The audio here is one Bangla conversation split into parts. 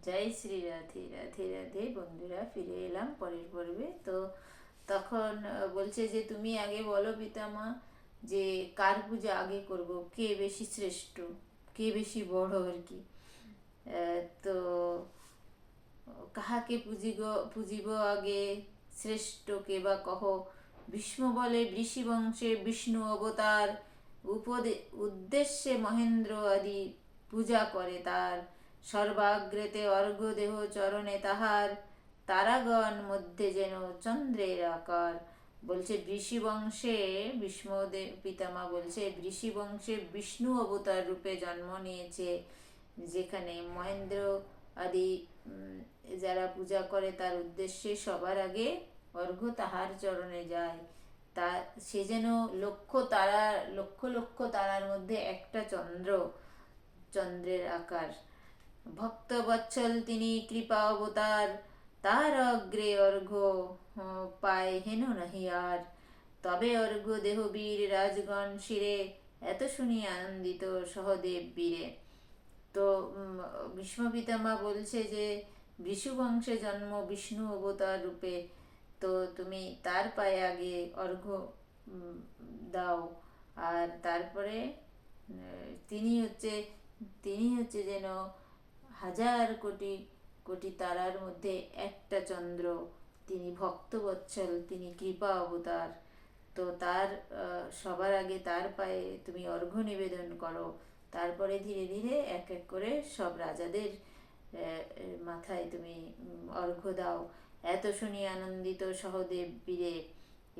জয় শ্রী রাধে রাধে রাধে। বন্ধুরা, ফিরে এলাম পরের পর্বে। তো তখন বলছে যে তুমি আগে বলো পিতামা, যে কার পূজা আগে করব, কে বেশি শ্রেষ্ঠ, কে বেশি বড় আর কি। তো কাহাকে পুজিব আগে, শ্রেষ্ঠ কে বা কহ। ভীষ্ম বলে ঋষি বংশে বিষ্ণু অবতার, উদ্দেশ্যে মহেন্দ্র আদি পূজা করে তার। সর্বাগ্রেতে অর্ঘ্য দেহ চরণে তাহার, তারাগণ মধ্যে যেন চন্দ্রের আকার। বলছে ঋষি বংশে, ভীষ্মদেব পিতামা বলছে ঋষি বংশে বিষ্ণু অবতার রূপে জন্ম নিয়েছে, যেখানে মহেন্দ্র আদি যারা পূজা করে তার উদ্দেশ্যে সবার আগে অর্ঘ্য তাহার চরণে যায়। তা সে যেন লক্ষ লক্ষ তারার মধ্যে একটা চন্দ্রের আকার। ভক্ত বৎসল তিনি কৃপা অবতার, তার অগ্রে অর্ঘ্য পায় হেন নাহি আর। তবে অর্ঘ্য দেহবীর রাজগণ শিরে, এত শুনি আনন্দিত সহদেব বীরে। তো ভীষ্ম পিতামা বলছে যে বিষ্ণু বংশে জন্ম বিষ্ণু অবতার রূপে, তো তুমি তার পায়ে আগে অর্ঘ্য দাও। আর তারপরে তিনি হচ্ছে যেন হাজার কোটি কোটি তারার মধ্যে একটা চন্দ্র। তিনি ভক্তবৎসল, তিনি কৃপা অবতার। তো তার সবার আগে তার পায়ে তুমি অর্ঘ্য নিবেদন করো। তারপরে ধীরে ধীরে এক এক করে সব রাজাদের মাথায় তুমি অর্ঘ্য দাও। এত শুনি আনন্দিত সহদেব বীরে।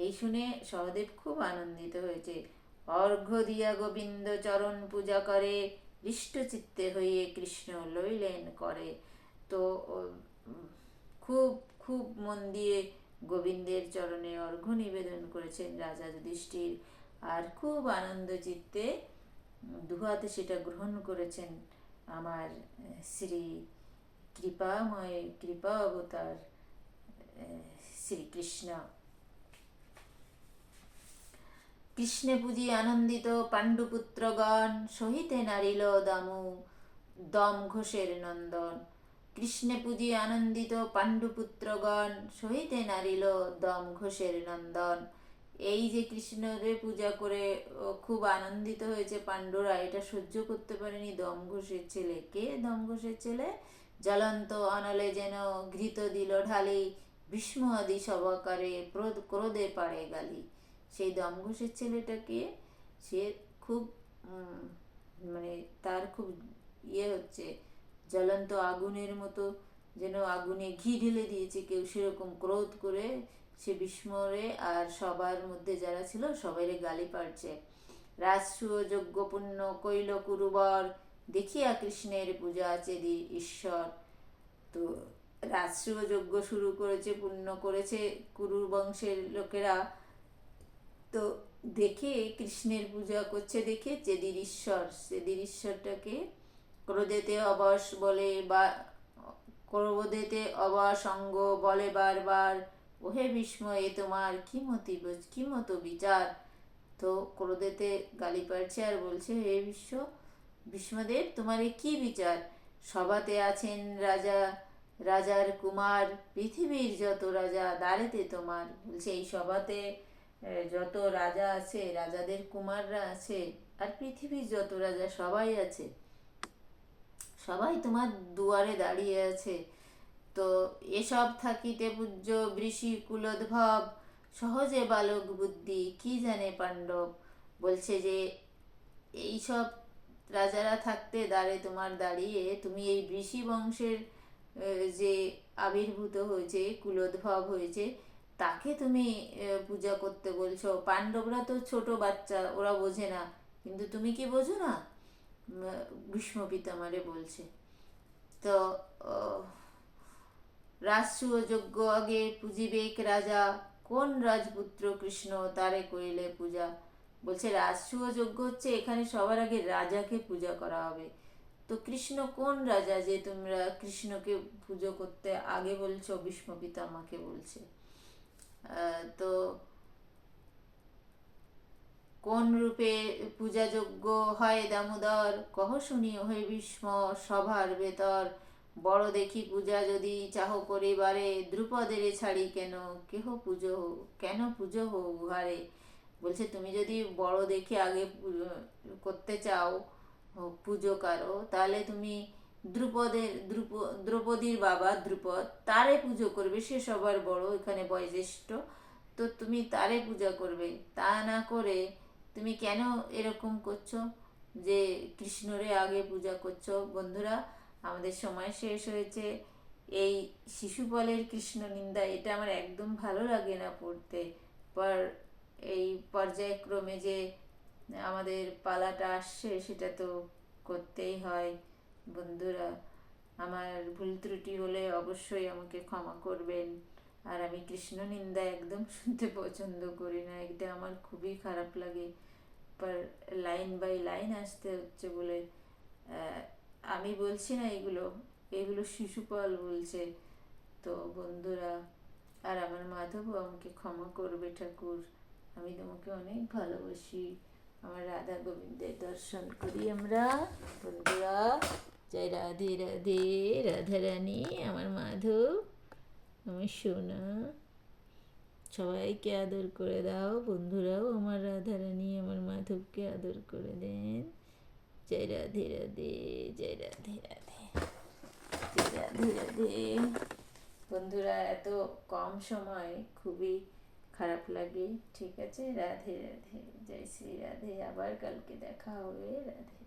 এই শুনে সহদেব খুব আনন্দিত হয়েছে। অর্ঘ্য দিয়া গোবিন্দ চরণ পূজা করে, হৃষ্টচিত্তে হয়ে কৃষ্ণ লইলেন করে। তো খুব খুব মন দিয়ে গোবিন্দের চরণে অর্ঘ্য নিবেদন করেছেন রাজা যুধিষ্ঠির, আর খুব আনন্দ চিত্তে দুহাতে সেটা গ্রহণ করেছেন আমার শ্রী কৃপা অবতার শ্রীকৃষ্ণ। কৃষ্ণে পুজি আনন্দিত পাণ্ডুপুত্রগণ, সহিতে নারিল দম ঘোষের নন্দন। কৃষ্ণে পুজি আনন্দিত পাণ্ডুপুত্রগণ, সহিতে নারিল দম ঘোষের নন্দন। এই যে কৃষ্ণরে পূজা করে খুব আনন্দিত হয়েছে পাণ্ডুরা, এটা সহ্য করতে পারেনি দম ঘোষের ছেলে। কে দম ঘোষের ছেলে? জ্বলন্ত অনলে যেন ঘৃত দিল ঢালি, ভীষ্ম আদি সবাকারে ক্রোধে পাড়ে গালি। সেই দমঘোষের ছেলেটাকে সে খুব মানে তার খুব হচ্ছে, জ্বলন্ত আগুনের মতো যেন আগুনে ঘি ঢেলে দিয়েছে কেউ, সেরকম ক্রোধ করে সে বিস্মরে আর সবার মধ্যে যারা ছিল সবাই গালি পাড়ছে। রাজসূয় যজ্ঞপূর্ণ কৈল কুরুবর, দেখিয়া কৃষ্ণের পূজা চেদি ঈশ্বর। তো রাজসূয় যজ্ঞ শুরু করেছে, পূর্ণ করেছে কুরু বংশের লোকেরা। তো দেখে কৃষ্ণের পূজা করছে দেখে চেদির ঈশ্বরটাকে ক্রোধেতে অবশ বলে বা ক্রোধেতে অবসঙ্গ বলে বারবার, ওহে ভীষ্ম এ তোমার কি মতো বিচার। তো ক্রোধেতে গালি পাড়ছে আর বলছে, হে ভীষ্মদেব তোমার এ কি বিচার? সভাতে আছেন রাজার কুমার, পৃথিবীর যত রাজা দ্বারেতে তোমার। বলছে এই সভাতে যত রাজা আছে, রাজাদের কুমাররা আছে, আর পৃথিবীর যত রাজা সবাই আছে, সবাই তোমার দুয়ারে দাঁড়িয়ে আছে। তো এসব থাকিতে পূজ্য বৃষি কুলোদ্ভব, সহজে বালক বুদ্ধি কি জানে পাণ্ডব। বলছে যে এইসব রাজারা থাকতে দ্বারে তোমার দাঁড়িয়ে তুমি এই বৃষি বংশের যে আবির্ভূত হয়েছে, কুলোদ্ভব হয়েছে, তাকে তুমি পূজা করতে বলছো। পাণ্ডবরা তো ছোট বাচ্চা, ওরা বোঝে না, কিন্তু তুমি কি বোঝো না? ভীষ্ম পিতামহে বলছে। তো রাজসূয় যজ্ঞ আগে পূজিবেক রাজা, কোন রাজপুত্র কৃষ্ণ তারে করিলে পূজা। বলছে রাজসূয় যজ্ঞ হচ্ছে, এখানে সবার আগে রাজাকে পূজা করা হবে। তো কৃষ্ণ কোন রাজা যে তোমরা কৃষ্ণকে পুজো করতে আগে বলছো? ভীষ্ম পিতামহকে বলছে। তো কোন রূপে পূজাযোগ্য হয় দামোদর, কহ শুনি ওহে ভীষ্ম সভার বেতর। বড় দেখি পূজা যদি চাহ করিবারে, দ্রুপদেরে ছাড়ি কেন, কেন পুজো হো উহারে। বলছে তুমি যদি বড় দেখে আগে করতে চাও, পুজো কারো, তাহলে তুমি দ্রৌপদীর বাবা দ্রুপদ তারে পুজো করবে, সে সবার বড়, এখানে বয়োজ্যেষ্ঠ, তো তুমি তারে পূজা করবে। তা না করে তুমি কেন এরকম করছো যে কৃষ্ণরে আগে পূজা করছো? বন্ধুরা, আমাদের সময় শেষ হয়েছে। এই শিশুপালের কৃষ্ণ নিন্দা, এটা আমার একদম ভালো লাগে না পড়তে। পর এই পর্যায়ক্রমে যে আমাদের পালাটা আসছে, সেটা তো করতেই হয়। বন্ধুরা, আমার ভুল ত্রুটি হলে অবশ্যই আমাকে ক্ষমা করবেন। আর আমি কৃষ্ণ নিন্দা একদম শুনতে পছন্দ করি না, এটা আমার খুবই খারাপ লাগে। পর লাইন বাই লাইন আসতে হচ্ছে বলে আমি বলছি না, এগুলো এগুলো শিশুপাল বলছে। তো বন্ধুরা, আর আমার মাধবও আমাকে ক্ষমা করবে ঠাকুর, আমি তোমাকে অনেক ভালোবাসি। আমার রাধা গোবিন্দের দর্শন করি আমরা। বন্ধুরা, জয় রাধে রাধে। রাধারানী, আমার মাধব, আমার সোনা, সবাইকে আদর করে দাও। বন্ধুরাও আমার রাধারানী আমার মাধবকে আদর করে দেন। জয় রাধে রাধে, জয় রাধে রাধে, জয় রাধে রাধে। বন্ধুরা, এত কম সময় খুবই খারাপ লাগে। ঠিক আছে, রাধে রাধে, জয় শ্রী রাধে। আবার কালকে দেখা হবে। রাধে।